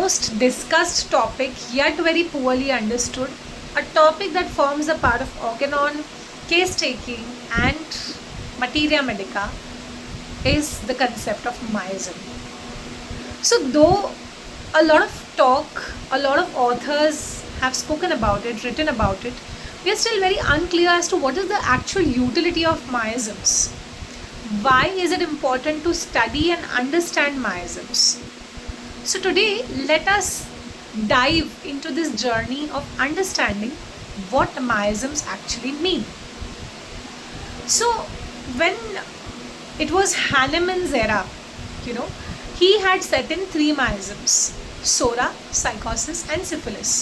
most discussed topic yet very poorly understood, a topic that forms a part of organon, case taking, and materia medica is the concept of miasm. So, though a lot of talk, a lot of authors have spoken about it, written about it, we are still very unclear as to what is the actual utility of miasms. Why is it important to study and understand miasms? So, today let us dive into this journey of understanding what miasms actually mean. So, when it was Hahnemann's era, he had set in three miasms: SORA, psychosis, and syphilis.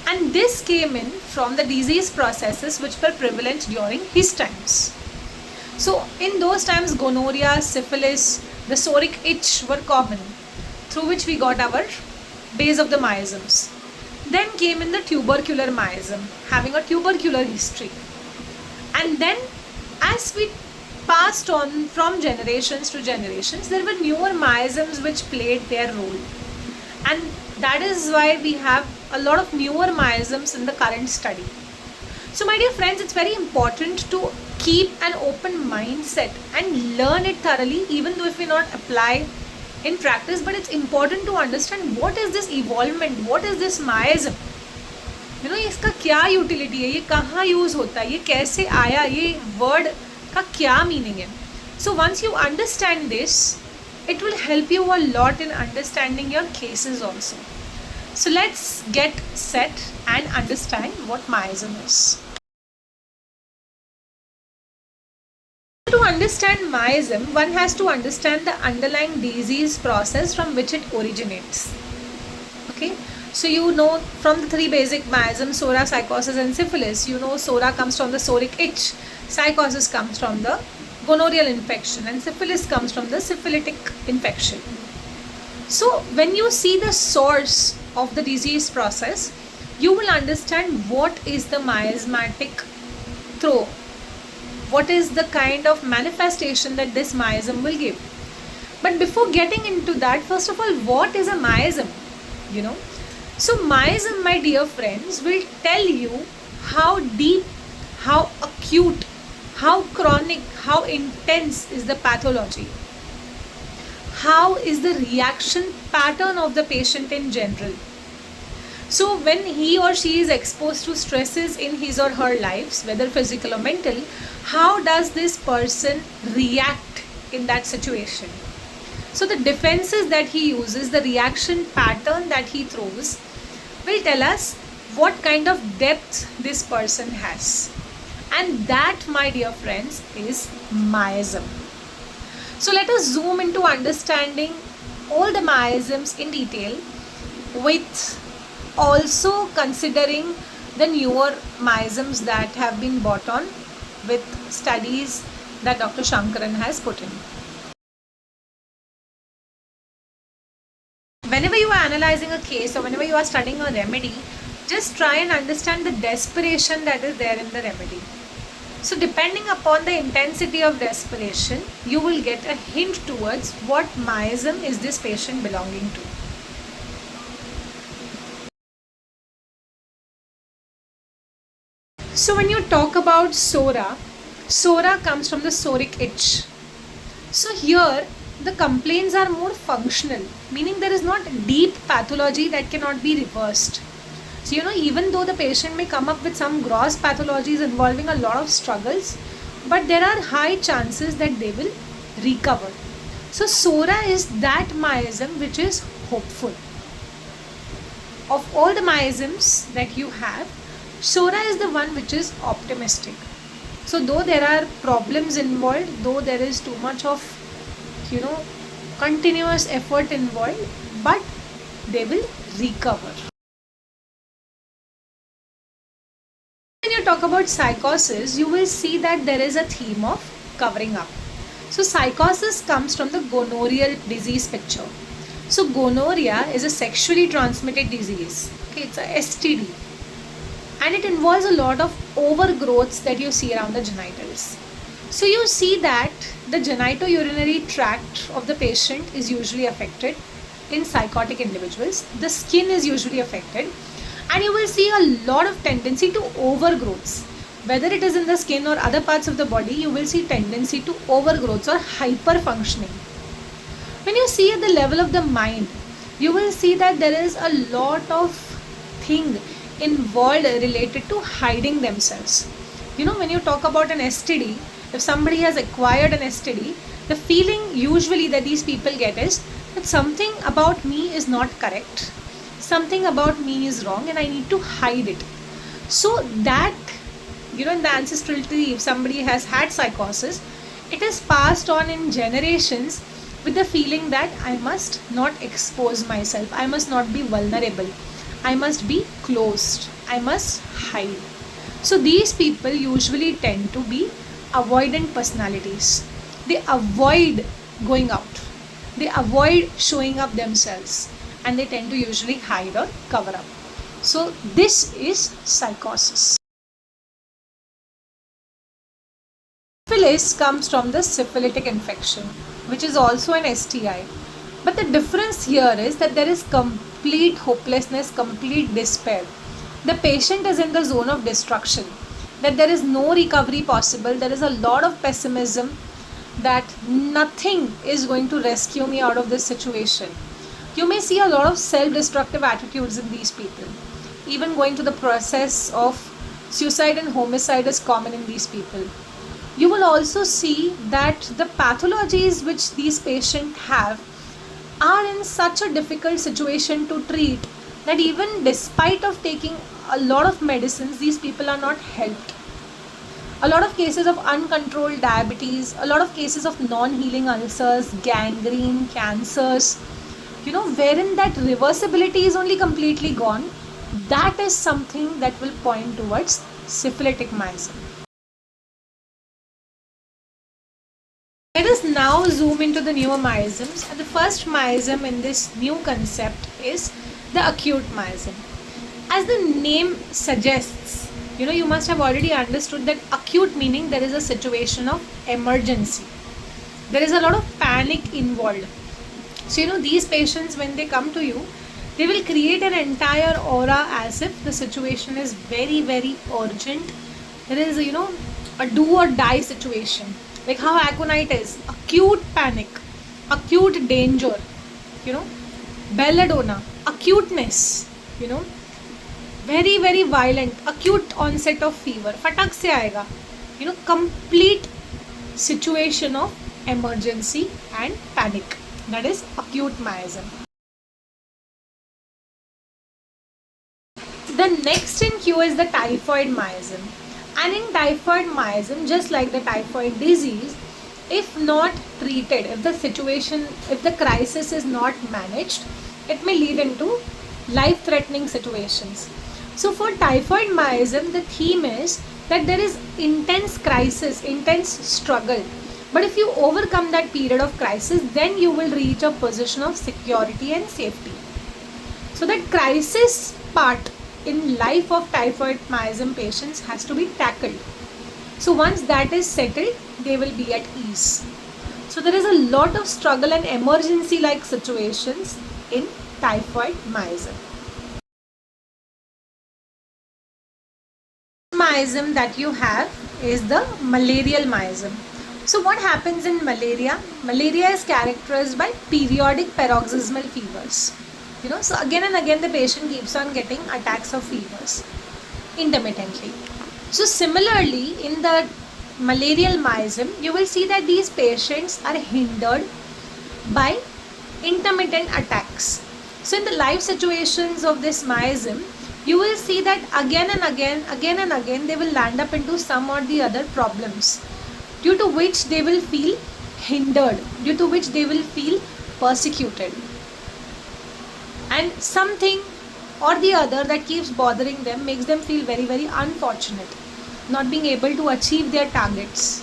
And this came in from the disease processes which were prevalent during his times. So, in those times, gonorrhea, syphilis, the soric itch were common, through which we got our base of the miasms. Then came in the tubercular miasm, having a tubercular history. And then, as we passed on from generations to generations, there were newer miasms which played their role. And that is why we have a lot of newer miasms in the current study. So, my dear friends, it's very important to keep an open mindset and learn it thoroughly, even though if we not apply in practice, but it's important to understand what is this evolvement, what is this miasm, इसका क्या utility है, ये कहाँ use होता है, ये कैसे आया, ये वर्ड का क्या मीनिंग है. So once you understand this, it will help you a lot in understanding your cases also. So let's get set and understand what miasm is. To understand miasm, one has to understand the underlying disease process from which it originates. Okay, so from the three basic miasms, SORA, psychosis, and syphilis, SORA comes from the soric itch, psychosis comes from the gonorrheal infection, and syphilis comes from the syphilitic infection. So when you see the source of the disease process, you will understand what is the miasmatic throw, what is the kind of manifestation that this miasm will give. But before getting into that, first of all, what is a miasm? So miasm, my dear friends, will tell you how deep, how acute, how chronic, how intense is the pathology. How is the reaction pattern of the patient in general? So when he or she is exposed to stresses in his or her lives, whether physical or mental, how does this person react in that situation? So the defenses that he uses, the reaction pattern that he throws, will tell us what kind of depth this person has. And that, my dear friends, is miasm. So let us zoom into understanding all the miasms in detail, with also considering the newer miasms that have been brought on with studies that Dr. Shankaran has put in. Whenever you are analyzing a case or whenever you are studying a remedy, just try and understand the desperation that is there in the remedy. So depending upon the intensity of desperation, you will get a hint towards what miasm is this patient belonging to. So when you talk about SORA, SORA comes from the soric itch. So here the complaints are more functional, meaning there is not deep pathology that cannot be reversed. So even though the patient may come up with some gross pathologies involving a lot of struggles, but there are high chances that they will recover. So SORA is that miasm which is hopeful. Of all the miasms that you have, SORA is the one which is optimistic. So though there are problems involved, though there is too much of continuous effort involved, but they will recover. When you talk about psychosis, you will see that there is a theme of covering up. So psychosis comes from the gonorrheal disease picture. So gonorrhea is a sexually transmitted disease. Okay, it's a STD. And it involves a lot of overgrowths that you see around the genitals. So you see that the genitourinary tract of the patient is usually affected. in psychotic individuals, the skin is usually affected, and you will see a lot of tendency to overgrowths. Whether it is in the skin or other parts of the body, you will see tendency to overgrowths or hyperfunctioning. When you see at the level of the mind, you will see that there is a lot of thing involved related to hiding themselves. When you talk about an STD, if somebody has acquired an STD, the feeling usually that these people get is that something about me is not correct, something about me is wrong, and I need to hide it. So that, in the ancestral tree, if somebody has had psychosis, it is passed on in generations with the feeling that I must not expose myself, I must not be vulnerable, I must be closed, I must hide. So these people usually tend to be avoidant personalities. They avoid going out, they avoid showing up themselves, and they tend to usually hide or cover up. So this is psychosis. Syphilis comes from the syphilitic infection, which is also an STI. But the difference here is that there is complete hopelessness, complete despair. The patient is in the zone of destruction, that there is no recovery possible. There is a lot of pessimism that nothing is going to rescue me out of this situation. You may see a lot of self-destructive attitudes in these people. Even going to the process of suicide and homicide is common in these people. You will also see that the pathologies which these patients have are in such a difficult situation to treat that even despite of taking a lot of medicines, these people are not helped. A lot of cases of uncontrolled diabetes, a lot of cases of non-healing ulcers, gangrene, cancers, wherein that reversibility is only completely gone, that is something that will point towards syphilitic miasm. Let us now zoom into the newer miasms, and the first miasm in this new concept is the acute miasm. As the name suggests, you must have already understood that acute meaning there is a situation of emergency. There is a lot of panic involved. So, these patients, when they come to you, they will create an entire aura as if the situation is very, very urgent. There is, a do or die situation. Like how aconite is, acute panic, acute danger, belladonna, acuteness, very, very violent, acute onset of fever, fatak se aayega, complete situation of emergency and panic. That is acute miasm. The next in queue is the typhoid miasm. And in typhoid miasm, just like the typhoid disease, if not treated, if the crisis is not managed, it may lead into life-threatening situations. So for typhoid miasm, the theme is that there is intense crisis, intense struggle. But if you overcome that period of crisis, then you will reach a position of security and safety. So that crisis part in life of typhoid miasm patients has to be tackled. So once that is settled, they will be at ease. So there is a lot of struggle and emergency like situations in typhoid miasm. Miasm that you have is the malarial miasm. So what happens in malaria? Malaria is characterized by periodic paroxysmal fevers. So again and again the patient keeps on getting attacks of fevers intermittently. So similarly, in the malarial miasm, you will see that these patients are hindered by intermittent attacks. So in the life situations of this miasm, you will see that again and again, they will land up into some or the other problems, due to which they will feel hindered, due to which they will feel persecuted. And something or the other that keeps bothering them makes them feel very, very unfortunate, not being able to achieve their targets.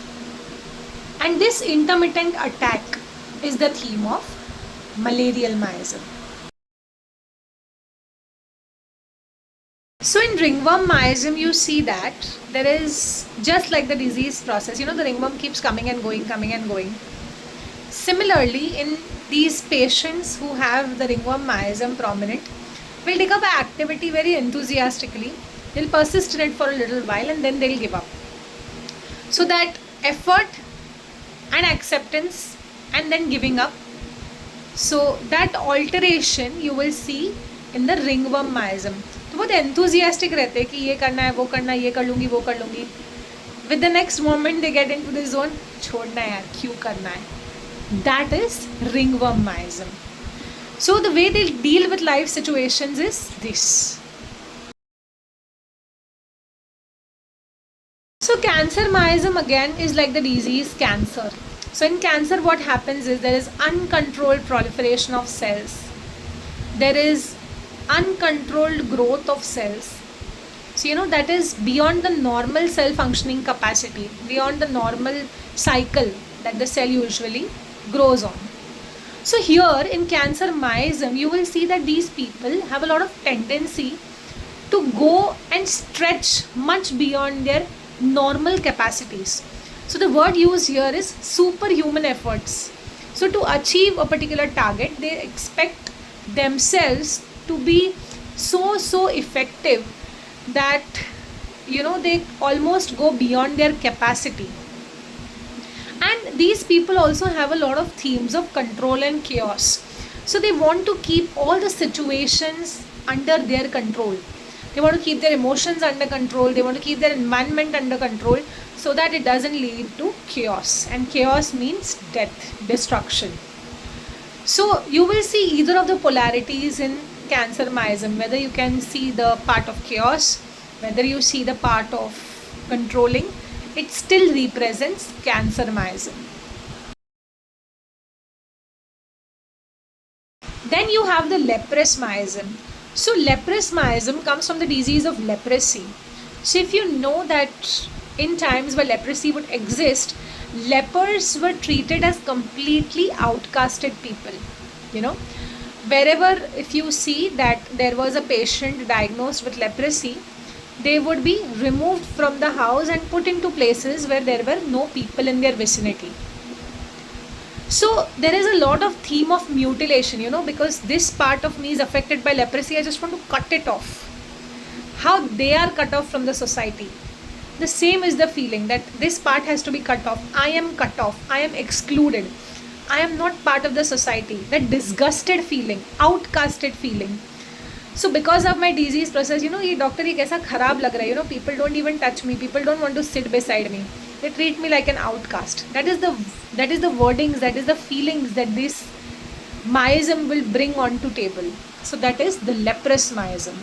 And this intermittent attack is the theme of malarial miasm. So in ringworm miasm, you see that there is just like the disease process, the ringworm keeps coming and going. Similarly, in these patients who have the ringworm miasm prominent, will take up an activity very enthusiastically. They'll persist in it for a little while and then they'll give up. So that effort and acceptance and then giving up, so that alteration you will see in the ringworm miasm. तो बहुत enthusiastic रहते हैं कि ये करना है, वो करना है, ये कर लूँगी, वो कर लूँगी. With the next moment they get into the zone, छोड़ना है यार, क्यों करना है. That is ringworm miasm. So the way they deal with life situations is this. So cancer miasm again is like the disease cancer. So in cancer what happens is there is uncontrolled proliferation of cells. There is uncontrolled growth of cells. So that is beyond the normal cell functioning capacity, beyond the normal cycle that the cell usually grows on. So here in cancer miasm you will see that these people have a lot of tendency to go and stretch much beyond their normal capacities. So the word used here is superhuman efforts. So to achieve a particular target, they expect themselves to be so effective that they almost go beyond their capacity. And these people also have a lot of themes of control and chaos. So they want to keep all the situations under their control. They want to keep their emotions under control. They want to keep their environment under control so that it doesn't lead to chaos. And chaos means death, destruction. So you will see either of the polarities in cancer miasm, whether you can see the part of chaos, whether you see the part of controlling, it still represents cancer miasm. Then you have the leprous miasm. So leprous miasm comes from the disease of leprosy. So if you know that in times where leprosy would exist, lepers were treated as completely outcasted people. Wherever if you see that there was a patient diagnosed with leprosy, they would be removed from the house and put into places where there were no people in their vicinity. So there is a lot of theme of mutilation, because this part of me is affected by leprosy. I just want to cut it off. How they are cut off from the society. The same is the feeling that this part has to be cut off. I am cut off. I am excluded. I am not part of the society. That disgusted feeling, outcasted feeling. So because of my disease process, ये doctor ये कैसा खराब लग रहा है, people don't even touch me. People don't want to sit beside me. They treat me like an outcast. That is the wordings, that is the feelings that this miasm will bring onto table. So that is the leprous miasm.